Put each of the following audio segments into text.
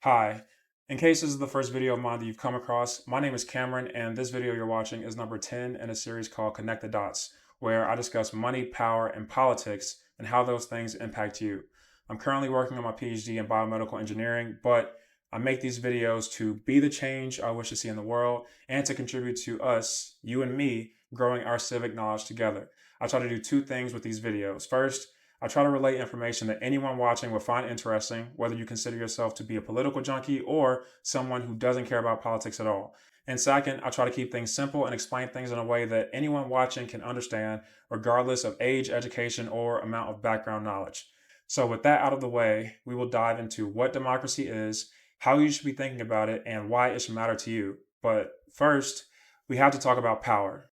Hi. In case this is the first video of mine that you've come across, my name is Cameron, and this video you're watching is number 10 in a series called Connect the Dots, where I discuss money, power, and politics and how those things impact you. I'm currently working on my PhD in biomedical engineering, but I make these videos to be the change I wish to see in the world and to contribute to us, you and me, growing our civic knowledge together. I try to do two things with these videos. First, I try to relay information that anyone watching will find interesting, whether you consider yourself to be a political junkie or someone who doesn't care about politics at all. And second, I try to keep things simple and explain things in a way that anyone watching can understand, regardless of age, education, or amount of background knowledge. So, with that out of the way, we will dive into what democracy is, how you should be thinking about it, and why it should matter to you. But first, we have to talk about power.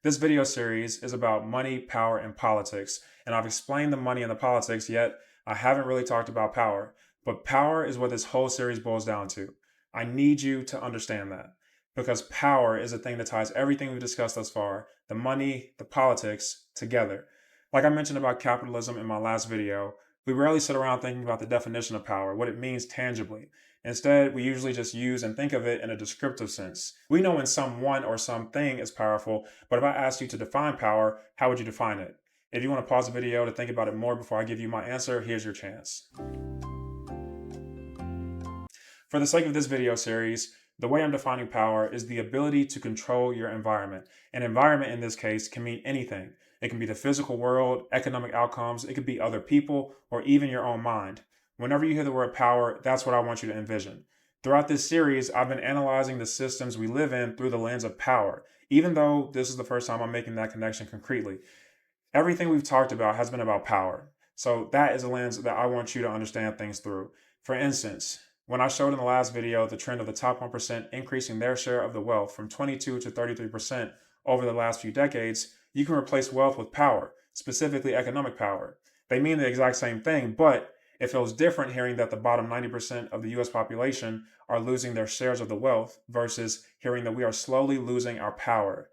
This video series is about money, power, and politics, and I've explained the money and the politics, yet I haven't really talked about power. But power is what this whole series boils down to. I need you to understand that because power is the thing that ties everything we've discussed thus far, the money, the politics, together. Like I mentioned about capitalism in my last video, we rarely sit around thinking about the definition of power, what it means tangibly. Instead, we usually just use and think of it in a descriptive sense. We know when someone or something is powerful, but if I asked you to define power, how would you define it? If you want to pause the video to think about it more before I give you my answer, here's your chance. For the sake of this video series, the way I'm defining power is the ability to control your environment. An environment in this case can mean anything. It can be the physical world, economic outcomes, it could be other people, or even your own mind. Whenever you hear the word power, that's what I want you to envision. Throughout this series, I've been analyzing the systems we live in through the lens of power, even though this is the first time I'm making that connection concretely. Everything we've talked about has been about power. So that is a lens that I want you to understand things through. For instance, when I showed in the last video the trend of the top 1% increasing their share of the wealth from 22 to 33% over the last few decades, you can replace wealth with power, specifically economic power. They mean the exact same thing, but it feels different hearing that the bottom 90% of the US population are losing their shares of the wealth versus hearing that we are slowly losing our power.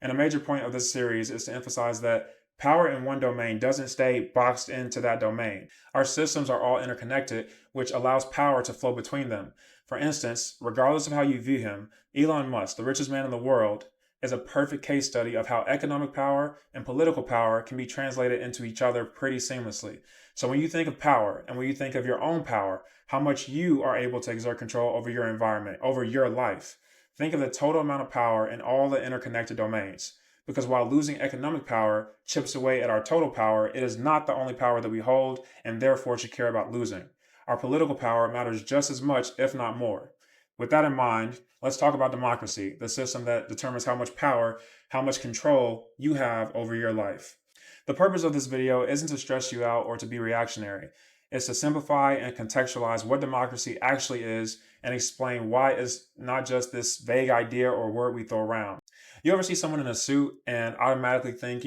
And a major point of this series is to emphasize that power in one domain doesn't stay boxed into that domain. Our systems are all interconnected, which allows power to flow between them. For instance, regardless of how you view him, Elon Musk, the richest man in the world, is a perfect case study of how economic power and political power can be translated into each other pretty seamlessly. So when you think of power and when you think of your own power, how much you are able to exert control over your environment, over your life, think of the total amount of power in all the interconnected domains. Because while losing economic power chips away at our total power, it is not the only power that we hold and therefore should care about losing. Our political power matters just as much, if not more. With that in mind, let's talk about democracy, the system that determines how much power, how much control you have over your life. The purpose of this video isn't to stress you out or to be reactionary. It's to simplify and contextualize what democracy actually is and explain why it's not just this vague idea or word we throw around. You ever see someone in a suit and automatically think,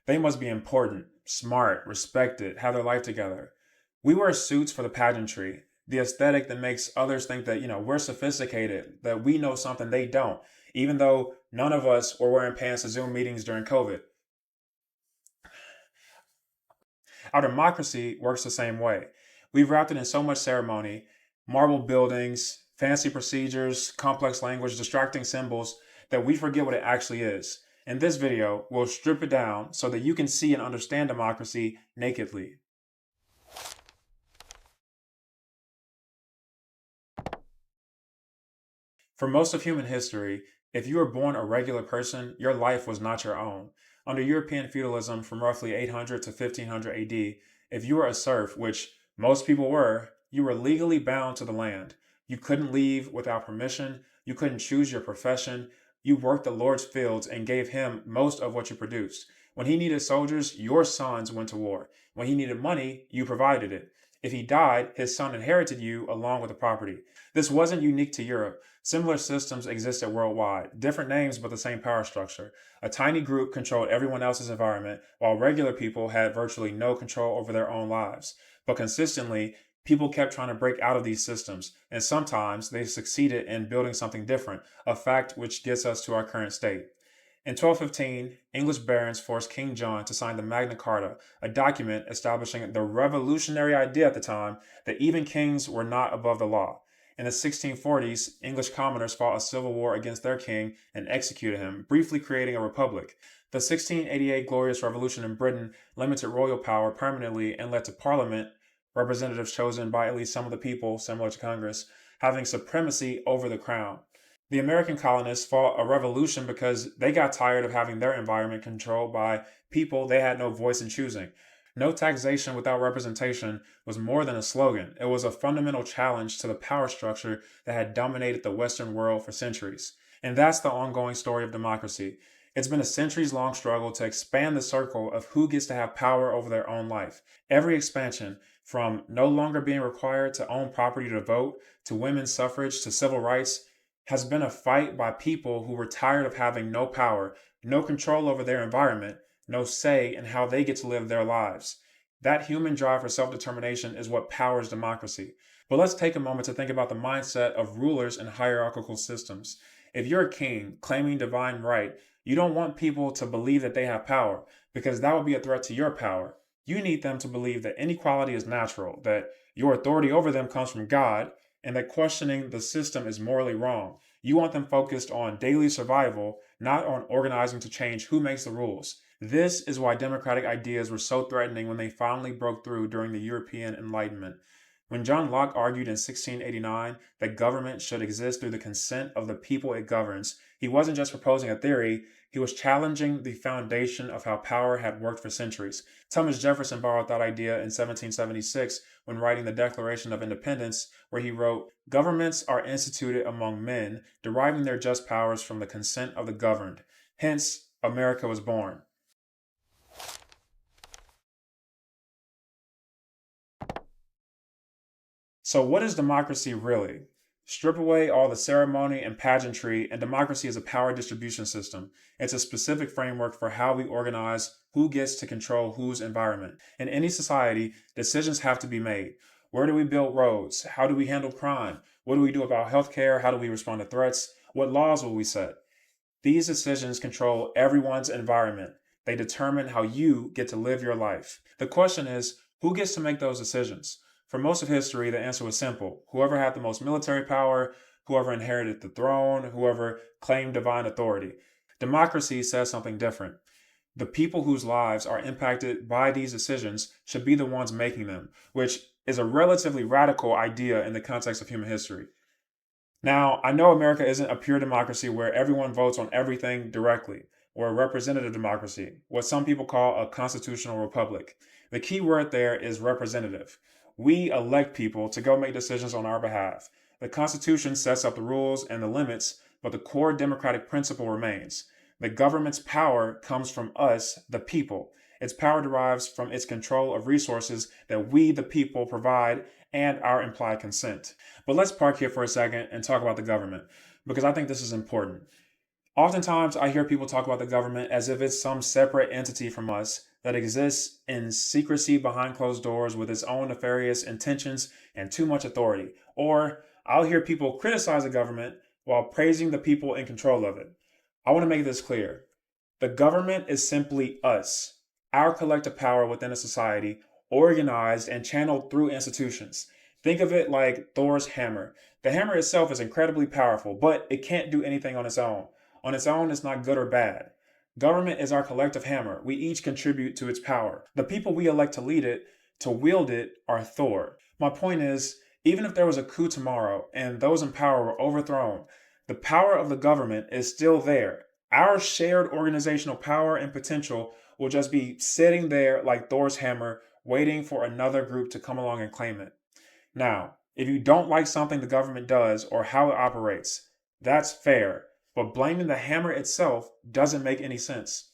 they must be important, smart, respected, have their life together. We wear suits for the pageantry, the aesthetic that makes others think that, we're sophisticated, that we know something they don't, even though none of us were wearing pants to Zoom meetings during COVID. Our democracy works the same way. We've wrapped it in so much ceremony, marble buildings, fancy procedures, complex language, distracting symbols, that we forget what it actually is. In this video, we'll strip it down so that you can see and understand democracy nakedly. For most of human history, if you were born a regular person, your life was not your own. Under European feudalism from roughly 800 to 1500 AD, if you were a serf, which most people were, you were legally bound to the land. You couldn't leave without permission, you couldn't choose your profession, you worked the Lord's fields and gave him most of what you produced. When he needed soldiers, your sons went to war. When he needed money, you provided it. If he died, his son inherited you along with the property. This wasn't unique to Europe. Similar systems existed worldwide, different names but the same power structure. A tiny group controlled everyone else's environment, while regular people had virtually no control over their own lives. But consistently, people kept trying to break out of these systems, and sometimes they succeeded in building something different, a fact which gets us to our current state. In 1215, English barons forced King John to sign the Magna Carta, a document establishing the revolutionary idea at the time that even kings were not above the law. In the 1640s, English commoners fought a civil war against their king and executed him, briefly creating a republic. The 1688 Glorious Revolution in Britain limited royal power permanently and led to Parliament, representatives chosen by at least some of the people, similar to Congress, having supremacy over the crown. The American colonists fought a revolution because they got tired of having their environment controlled by people they had no voice in choosing. No taxation without representation was more than a slogan. It was a fundamental challenge to the power structure that had dominated the Western world for centuries. And that's the ongoing story of democracy. It's been a centuries long struggle to expand the circle of who gets to have power over their own life. Every expansion, from no longer being required to own property to vote, to women's suffrage, to civil rights, has been a fight by people who were tired of having no power, no control over their environment, no say in how they get to live their lives. That human drive for self determination is what powers democracy. But let's take a moment to think about the mindset of rulers in hierarchical systems. If you're a king claiming divine right, you don't want people to believe that they have power, because that would be a threat to your power. You need them to believe that inequality is natural, that your authority over them comes from God, and that questioning the system is morally wrong. You want them focused on daily survival, not on organizing to change who makes the rules. This is why democratic ideas were so threatening when they finally broke through during the European Enlightenment. When John Locke argued in 1689 that government should exist through the consent of the people it governs, he wasn't just proposing a theory, he was challenging the foundation of how power had worked for centuries. Thomas Jefferson borrowed that idea in 1776 when writing the Declaration of Independence, where he wrote, "Governments are instituted among men, deriving their just powers from the consent of the governed. Hence, America was born." So, what is democracy really? Strip away all the ceremony and pageantry, and democracy is a power distribution system. It's a specific framework for how we organize who gets to control whose environment. In any society, decisions have to be made. Where do we build roads? How do we handle crime? What do we do about healthcare? How do we respond to threats? What laws will we set? These decisions control everyone's environment. They determine how you get to live your life. The question is, who gets to make those decisions? For most of history, the answer was simple. Whoever had the most military power, whoever inherited the throne, whoever claimed divine authority. Democracy says something different. The people whose lives are impacted by these decisions should be the ones making them, which is a relatively radical idea in the context of human history. Now, I know America isn't a pure democracy where everyone votes on everything directly, or a representative democracy, what some people call a constitutional republic. The key word there is representative. We elect people to go make decisions on our behalf. The Constitution sets up the rules and the limits, but the core democratic principle remains. The government's power comes from us, the people. Its power derives from its control of resources that we, the people, provide and our implied consent. But let's park here for a second and talk about the government, because I think this is important. Oftentimes, I hear people talk about the government as if it's some separate entity from us that exists in secrecy behind closed doors with its own nefarious intentions and too much authority. Or I'll hear people criticize the government while praising the people in control of it. I want to make this clear. The government is simply us, our collective power within a society, organized and channeled through institutions. Think of it like Thor's hammer. The hammer itself is incredibly powerful, but it can't do anything on its own. On its own, it's not good or bad. Government is our collective hammer. We each contribute to its power. The people we elect to lead it, to wield it, are Thor. My point is, even if there was a coup tomorrow and those in power were overthrown, the power of the government is still there. Our shared organizational power and potential will just be sitting there like Thor's hammer, waiting for another group to come along and claim it. Now, if you don't like something the government does or how it operates, that's fair, but blaming the hammer itself doesn't make any sense.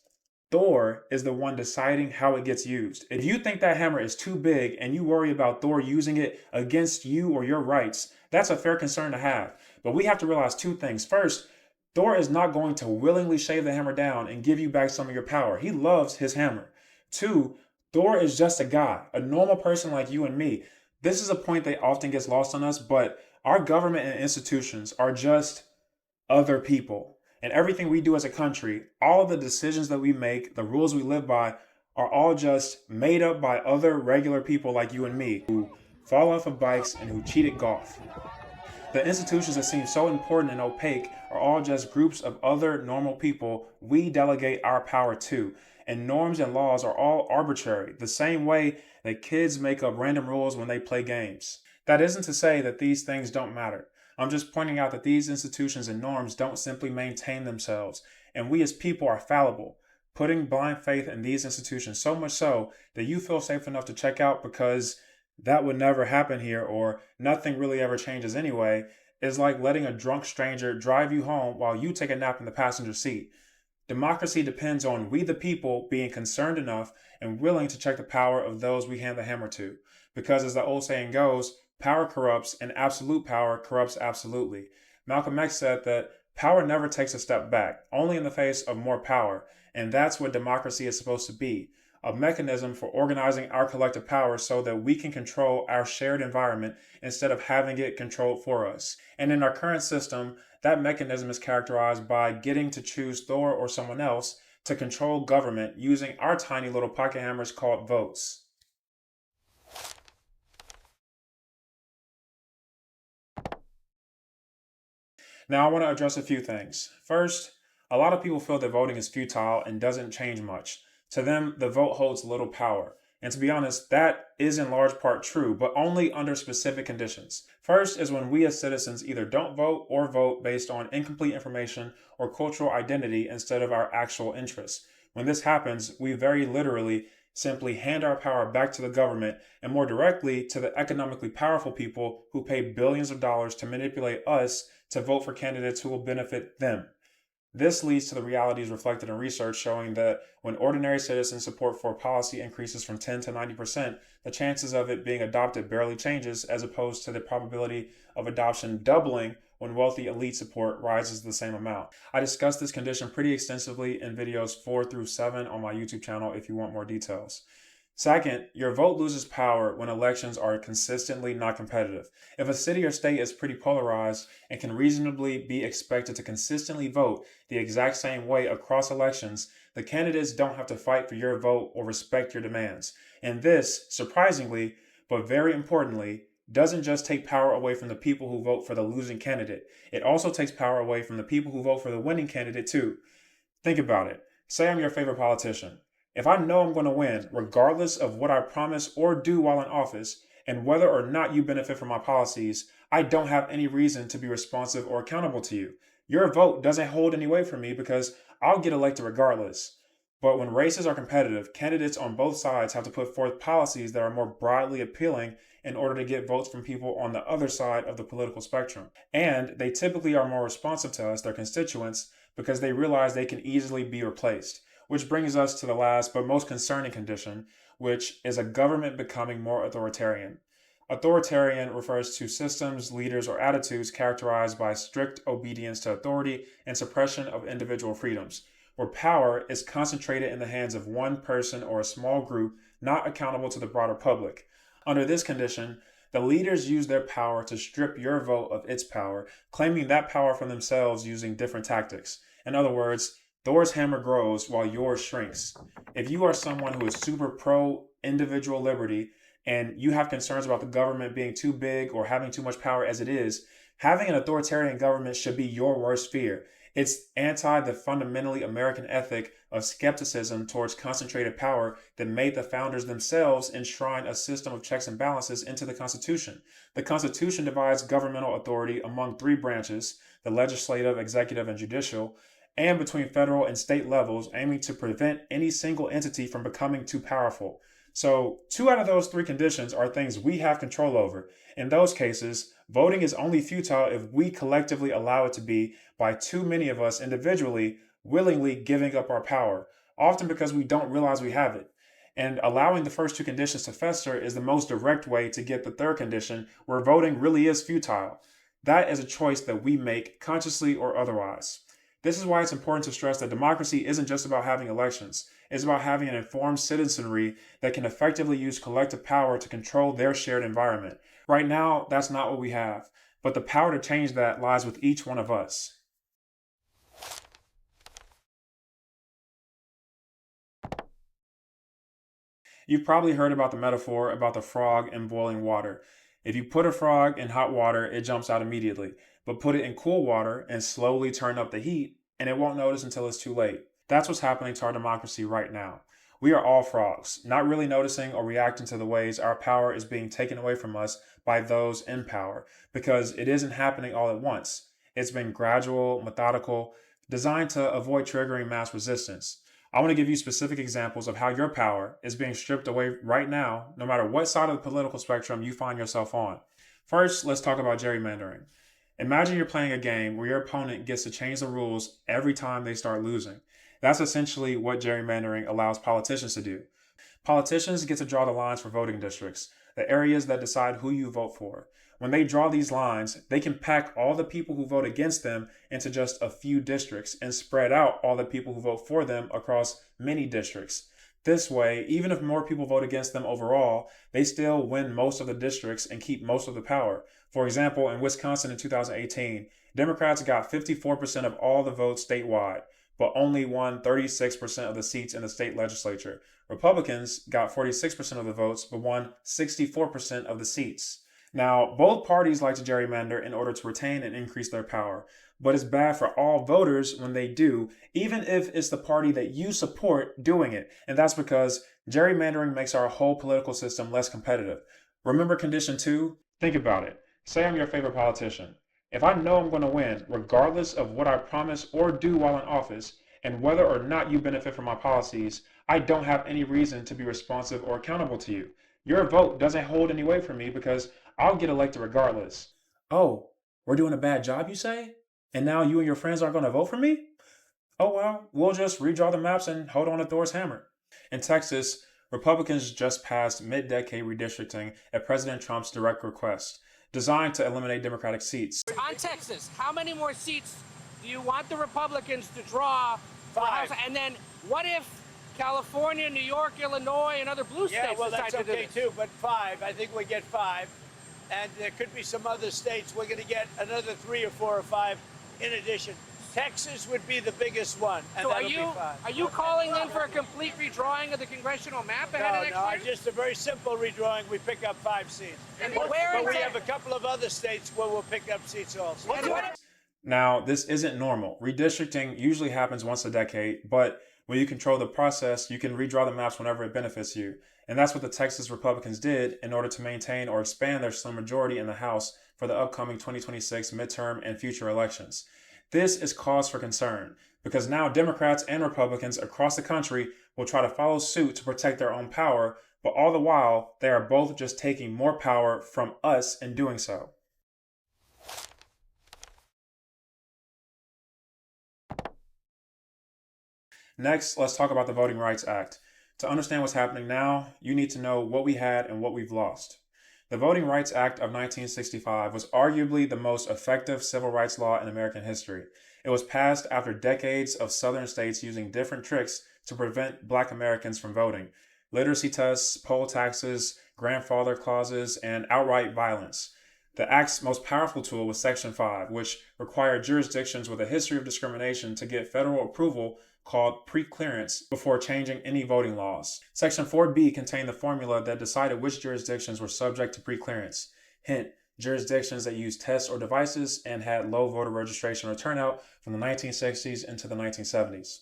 Thor is the one deciding how it gets used. If you think that hammer is too big and you worry about Thor using it against you or your rights, that's a fair concern to have. But we have to realize two things. First, Thor is not going to willingly shave the hammer down and give you back some of your power. He loves his hammer. Two, Thor is just a guy, a normal person like you and me. This is a point that often gets lost on us, but our government and institutions are just other people. And everything we do as a country, all of the decisions that we make, the rules we live by, are all just made up by other regular people like you and me who fall off of bikes and who cheat at golf. The institutions that seem so important and opaque are all just groups of other normal people we delegate our power to. And norms and laws are all arbitrary, the same way that kids make up random rules when they play games. That isn't to say that these things don't matter. I'm just pointing out that these institutions and norms don't simply maintain themselves, and we as people are fallible, putting blind faith in these institutions so much so that you feel safe enough to check out because that would never happen here or nothing really ever changes anyway, is like letting a drunk stranger drive you home while you take a nap in the passenger seat. Democracy depends on we the people being concerned enough and willing to check the power of those we hand the hammer to. Because as the old saying goes, power corrupts and absolute power corrupts absolutely. Malcolm X said that power never takes a step back, only in the face of more power, and that's what democracy is supposed to be, a mechanism for organizing our collective power so that we can control our shared environment instead of having it controlled for us. And in our current system, that mechanism is characterized by getting to choose Thor or someone else to control government using our tiny little pocket hammers called votes. Now, I want to address a few things. First, a lot of people feel that voting is futile and doesn't change much. To them, the vote holds little power. And to be honest, that is in large part true, but only under specific conditions. First is when we as citizens either don't vote or vote based on incomplete information or cultural identity instead of our actual interests. When this happens, we very literally simply hand our power back to the government and more directly to the economically powerful people who pay billions of dollars to manipulate us to vote for candidates who will benefit them. This leads to the realities reflected in research showing that when ordinary citizens support for policy increases from 10 to 90%, the chances of it being adopted barely changes as opposed to the probability of adoption doubling when wealthy elite support rises the same amount. I discussed this condition pretty extensively in videos 4 through 7 on my YouTube channel if you want more details. Second, your vote loses power when elections are consistently not competitive. If a city or state is pretty polarized and can reasonably be expected to consistently vote the exact same way across elections, the candidates don't have to fight for your vote or respect your demands. And this, surprisingly, but very importantly, doesn't just take power away from the people who vote for the losing candidate. It also takes power away from the people who vote for the winning candidate too. Think about it. Say I'm your favorite politician. If I know I'm going to win, regardless of what I promise or do while in office, and whether or not you benefit from my policies, I don't have any reason to be responsive or accountable to you. Your vote doesn't hold any weight for me because I'll get elected regardless. But when races are competitive, candidates on both sides have to put forth policies that are more broadly appealing in order to get votes from people on the other side of the political spectrum. And they typically are more responsive to us, their constituents, because they realize they can easily be replaced. Which brings us to the last but most concerning condition, which is a government becoming more authoritarian. Authoritarian refers to systems, leaders, or attitudes characterized by strict obedience to authority and suppression of individual freedoms, where power is concentrated in the hands of one person or a small group not accountable to the broader public. Under this condition, the leaders use their power to strip your vote of its power, claiming that power for themselves using different tactics. In other words, Thor's hammer grows while yours shrinks. If you are someone who is super pro individual liberty and you have concerns about the government being too big or having too much power as it is, having an authoritarian government should be your worst fear. It's anti the fundamentally American ethic of skepticism towards concentrated power that made the founders themselves enshrine a system of checks and balances into the Constitution. The Constitution divides governmental authority among three branches, the legislative, executive, and judicial, and between federal and state levels, aiming to prevent any single entity from becoming too powerful. So, two out of those three conditions are things we have control over. In those cases, voting is only futile if we collectively allow it to be by too many of us individually willingly giving up our power, often because we don't realize we have it. And allowing the first two conditions to fester is the most direct way to get the third condition, where voting really is futile. That is a choice that we make, consciously or otherwise. This is why it's important to stress that democracy isn't just about having elections. It's about having an informed citizenry that can effectively use collective power to control their shared environment. Right now, that's not what we have, but the power to change that lies with each one of us. You've probably heard about the metaphor about the frog in boiling water. If you put a frog in hot water, it jumps out immediately, but put it in cool water and slowly turn up the heat, and it won't notice until it's too late. That's what's happening to our democracy right now. We are all frogs, not really noticing or reacting to the ways our power is being taken away from us by those in power, because it isn't happening all at once. It's been gradual, methodical, designed to avoid triggering mass resistance. I want to give you specific examples of how your power is being stripped away right now, no matter what side of the political spectrum you find yourself on. First, let's talk about gerrymandering. Imagine you're playing a game where your opponent gets to change the rules every time they start losing. That's essentially what gerrymandering allows politicians to do. Politicians get to draw the lines for voting districts, the areas that decide who you vote for. When they draw these lines, they can pack all the people who vote against them into just a few districts and spread out all the people who vote for them across many districts. This way, even if more people vote against them overall, they still win most of the districts and keep most of the power. For example, in Wisconsin in 2018, Democrats got 54% of all the votes statewide, but only won 36% of the seats in the state legislature. Republicans got 46% of the votes, but won 64% of the seats. Now, both parties like to gerrymander in order to retain and increase their power, but it's bad for all voters when they do, even if it's the party that you support doing it. And that's because gerrymandering makes our whole political system less competitive. Remember condition two? Think about it. Say I'm your favorite politician. If I know I'm going to win, regardless of what I promise or do while in office, and whether or not you benefit from my policies, I don't have any reason to be responsive or accountable to you. Your vote doesn't hold any weight for me because I'll get elected regardless. Oh, we're doing a bad job, you say? And now you and your friends aren't going to vote for me? Oh, well, we'll just redraw the maps and hold on to Thor's hammer. In Texas, Republicans just passed mid-decade redistricting at President Trump's direct request, designed to eliminate Democratic seats. On Texas, how many more seats do you want the Republicans to draw? Five. And then what if California, New York, Illinois, and other blue states decide to do this? Too, but five. I think we get five. And there could be some other states. We're going to get another 3 or 4 or 5 in addition. Texas would be the biggest one, and So that'll be five. are you calling then for a complete redrawing of the congressional map ahead of next year? Just a very simple redrawing. We pick up 5 seats. But we have a couple of other states where we'll pick up seats also. Now, this isn't normal. Redistricting usually happens once a decade, but when you control the process, you can redraw the maps whenever it benefits you. And that's what the Texas Republicans did in order to maintain or expand their slim majority in the House for the upcoming 2026 midterm and future elections. This is cause for concern because now Democrats and Republicans across the country will try to follow suit to protect their own power, but all the while, they are both just taking more power from us in doing so. Next, let's talk about the Voting Rights Act. To understand what's happening now, you need to know what we had and what we've lost. The Voting Rights Act of 1965 was arguably the most effective civil rights law in American history. It was passed after decades of Southern states using different tricks to prevent Black Americans from voting: literacy tests, poll taxes, grandfather clauses, and outright violence. The Act's most powerful tool was Section 5, which required jurisdictions with a history of discrimination to get federal approval called pre-clearance before changing any voting laws. Section 4B contained the formula that decided which jurisdictions were subject to pre-clearance. Hint, jurisdictions that used tests or devices and had low voter registration or turnout from the 1960s into the 1970s.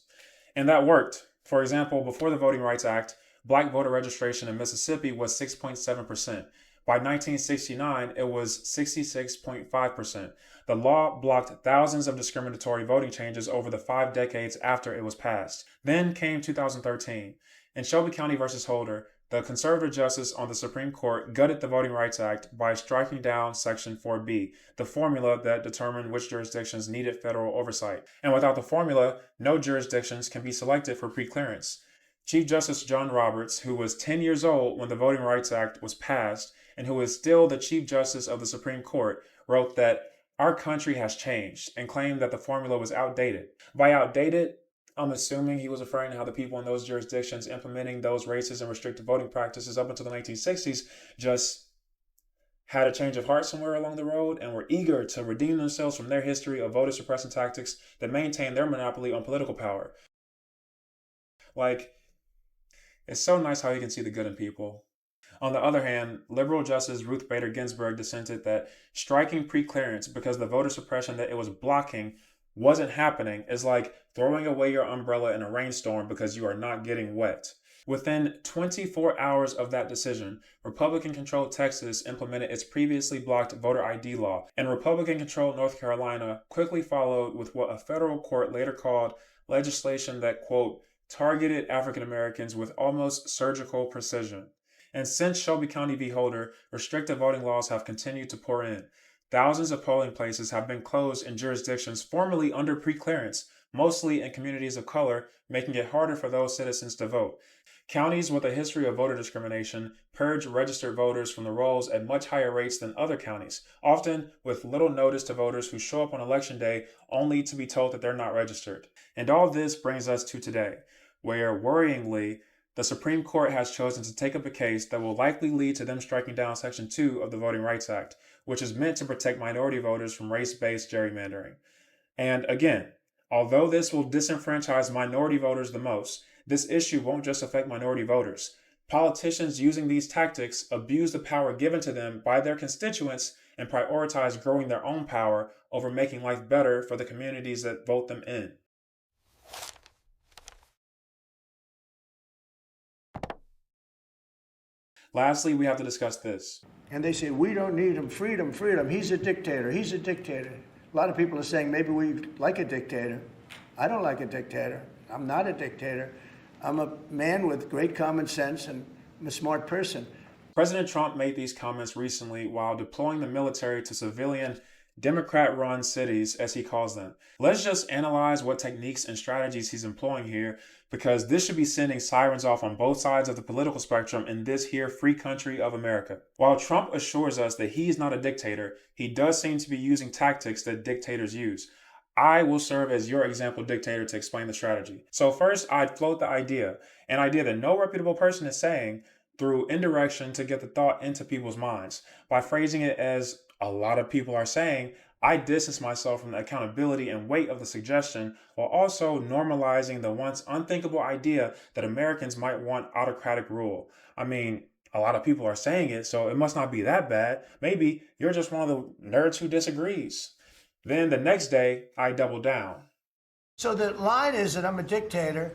And that worked. For example, before the Voting Rights Act, Black voter registration in Mississippi was 6.7%. By 1969, it was 66.5%. The law blocked thousands of discriminatory voting changes over the 5 decades after it was passed. Then came 2013. In Shelby County versus Holder, the conservative justice on the Supreme Court gutted the Voting Rights Act by striking down Section 4B, the formula that determined which jurisdictions needed federal oversight. And without the formula, no jurisdictions can be selected for preclearance. Chief Justice John Roberts, who was 10 years old when the Voting Rights Act was passed, and who is still the Chief Justice of the Supreme Court, wrote that our country has changed and claimed that the formula was outdated. By outdated, I'm assuming he was referring to how the people in those jurisdictions implementing those racist and restrictive voting practices up until the 1960s just had a change of heart somewhere along the road and were eager to redeem themselves from their history of voter suppression tactics that maintained their monopoly on political power. Like, It's so nice how you can see the good in people. On the other hand, liberal Justice Ruth Bader Ginsburg dissented that striking pre-clearance because the voter suppression that it was blocking wasn't happening is like throwing away your umbrella in a rainstorm because you are not getting wet. Within 24 hours of that decision, Republican controlled Texas implemented its previously blocked voter ID law, and Republican controlled North Carolina quickly followed with what a federal court later called legislation that, quote, targeted African Americans with almost surgical precision. And since Shelby County v. Holder, restrictive voting laws have continued to pour in. Thousands of polling places have been closed in jurisdictions formerly under preclearance, mostly in communities of color, making it harder for those citizens to vote. Counties with a history of voter discrimination purge registered voters from the rolls at much higher rates than other counties, often with little notice to voters who show up on election day only to be told that they're not registered. And all this brings us to today, where, worryingly, the Supreme Court has chosen to take up a case that will likely lead to them striking down Section 2 of the Voting Rights Act, which is meant to protect minority voters from race-based gerrymandering. And again, although this will disenfranchise minority voters the most, this issue won't just affect minority voters. Politicians using these tactics abuse the power given to them by their constituents and prioritize growing their own power over making life better for the communities that vote them in. Lastly, we have to discuss this. And they say, we don't need him, freedom, freedom. He's a dictator, he's a dictator. A lot of people are saying maybe we like a dictator. I don't like a dictator. I'm not a dictator. I'm a man with great common sense and I'm a smart person. President Trump made these comments recently while deploying the military to civilian Democrat-run cities, as he calls them. Let's just analyze what techniques and strategies he's employing here, because this should be sending sirens off on both sides of the political spectrum in this here free country of America. While Trump assures us that he's not a dictator, he does seem to be using tactics that dictators use. I will serve as your example dictator to explain the strategy. So first, I'd float the idea, an idea that no reputable person is saying, through indirection to get the thought into people's minds, by phrasing it as a lot of people are saying, I distance myself from the accountability and weight of the suggestion while also normalizing the once unthinkable idea that Americans might want autocratic rule. I mean, a lot of people are saying it, so it must not be that bad. Maybe you're just one of the nerds who disagrees. Then the next day, I double down. So the line is that I'm a dictator,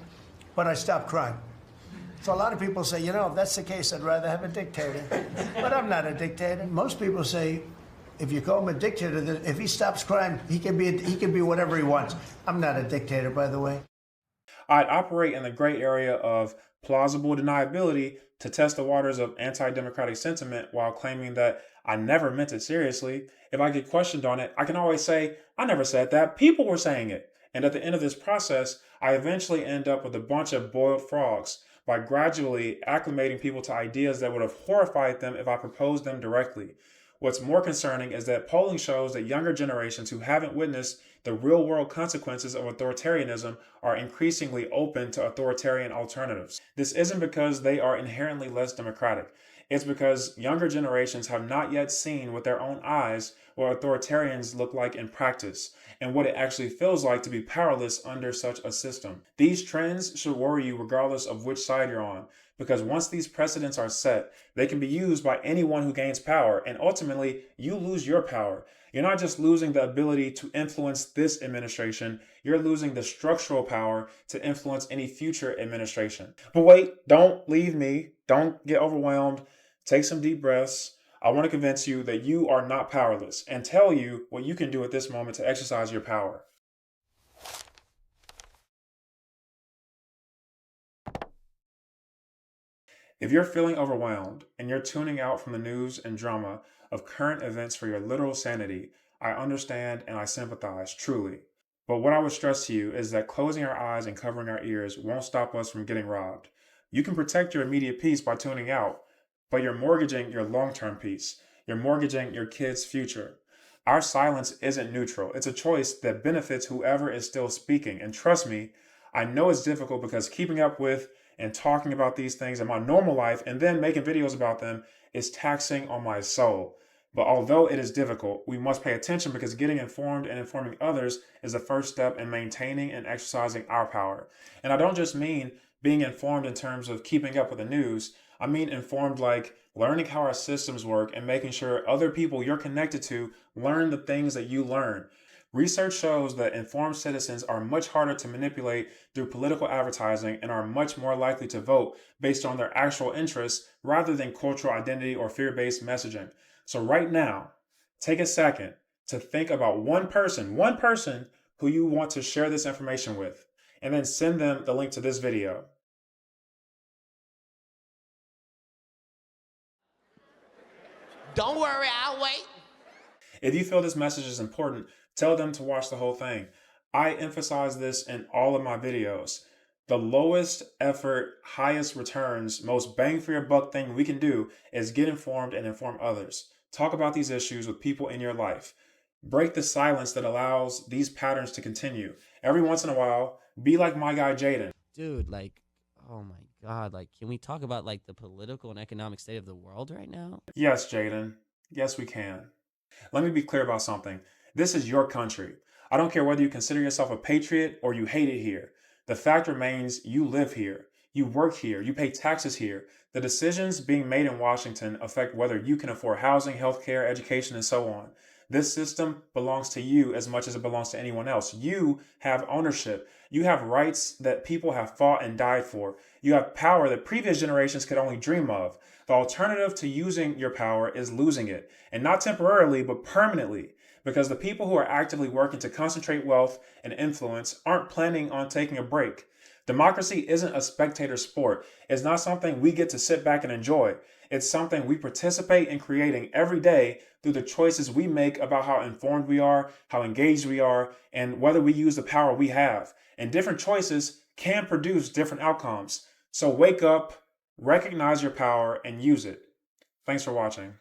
but I stop crime. So a lot of people say, you know, if that's the case, I'd rather have a dictator. But I'm not a dictator. Most people say, if you call him a dictator, that if he stops crime, he can be whatever he wants. I'm not a dictator, by the way. I'd operate in the gray area of plausible deniability to test the waters of anti-democratic sentiment while claiming that I never meant it seriously. If I get questioned on it, I can always say, I never said that. People were saying it. And at the end of this process, I eventually end up with a bunch of boiled frogs by gradually acclimating people to ideas that would have horrified them if I proposed them directly. What's more concerning is that polling shows that younger generations who haven't witnessed the real world consequences of authoritarianism are increasingly open to authoritarian alternatives. This isn't because they are inherently less democratic. It's because younger generations have not yet seen with their own eyes what authoritarians look like in practice and what it actually feels like to be powerless under such a system. These trends should worry you regardless of which side you're on, because once these precedents are set, they can be used by anyone who gains power, and ultimately, you lose your power. You're not just losing the ability to influence this administration, you're losing the structural power to influence any future administration. But wait, don't leave me. Don't get overwhelmed. Take some deep breaths. I want to convince you that you are not powerless and tell you what you can do at this moment to exercise your power. If you're feeling overwhelmed and you're tuning out from the news and drama of current events for your literal sanity, I understand and I sympathize truly. But what I would stress to you is that closing our eyes and covering our ears won't stop us from getting robbed. You can protect your immediate peace by tuning out, but you're mortgaging your long-term peace. You're mortgaging your kids' future. Our silence isn't neutral. It's a choice that benefits whoever is still speaking. And trust me, I know it's difficult because keeping up with and talking about these things in my normal life and then making videos about them is taxing on my soul. But although it is difficult, we must pay attention because getting informed and informing others is the first step in maintaining and exercising our power. And I don't just mean being informed in terms of keeping up with the news. I mean informed like learning how our systems work and making sure other people you're connected to learn the things that you learn. Research shows that informed citizens are much harder to manipulate through political advertising and are much more likely to vote based on their actual interests rather than cultural identity or fear based messaging. So, right now, take a second to think about one person who you want to share this information with, and then send them the link to this video. Don't worry, I'll wait. If you feel this message is important, tell them to watch the whole thing. I emphasize this in all of my videos. The lowest effort, highest returns, most bang for your buck thing we can do is get informed and inform others. Talk about these issues with people in your life. Break the silence that allows these patterns to continue. Every once in a while, be like my guy Jaden. Dude, like, oh my God, like, can we talk about like the political and economic state of the world right now? Yes, Jaden. Yes, we can. Let me be clear about something. This is your country. I don't care whether you consider yourself a patriot or you hate it here. The fact remains you live here. You work here. You pay taxes here. The decisions being made in Washington affect whether you can afford housing, healthcare, education, and so on. This system belongs to you as much as it belongs to anyone else. You have ownership. You have rights that people have fought and died for. You have power that previous generations could only dream of. The alternative to using your power is losing it, and not temporarily, but permanently, because the people who are actively working to concentrate wealth and influence aren't planning on taking a break. Democracy isn't a spectator sport. It's not something we get to sit back and enjoy. It's something we participate in creating every day through the choices we make about how informed we are, how engaged we are, and whether we use the power we have. And different choices can produce different outcomes. So wake up, recognize your power, and use it. Thanks for watching.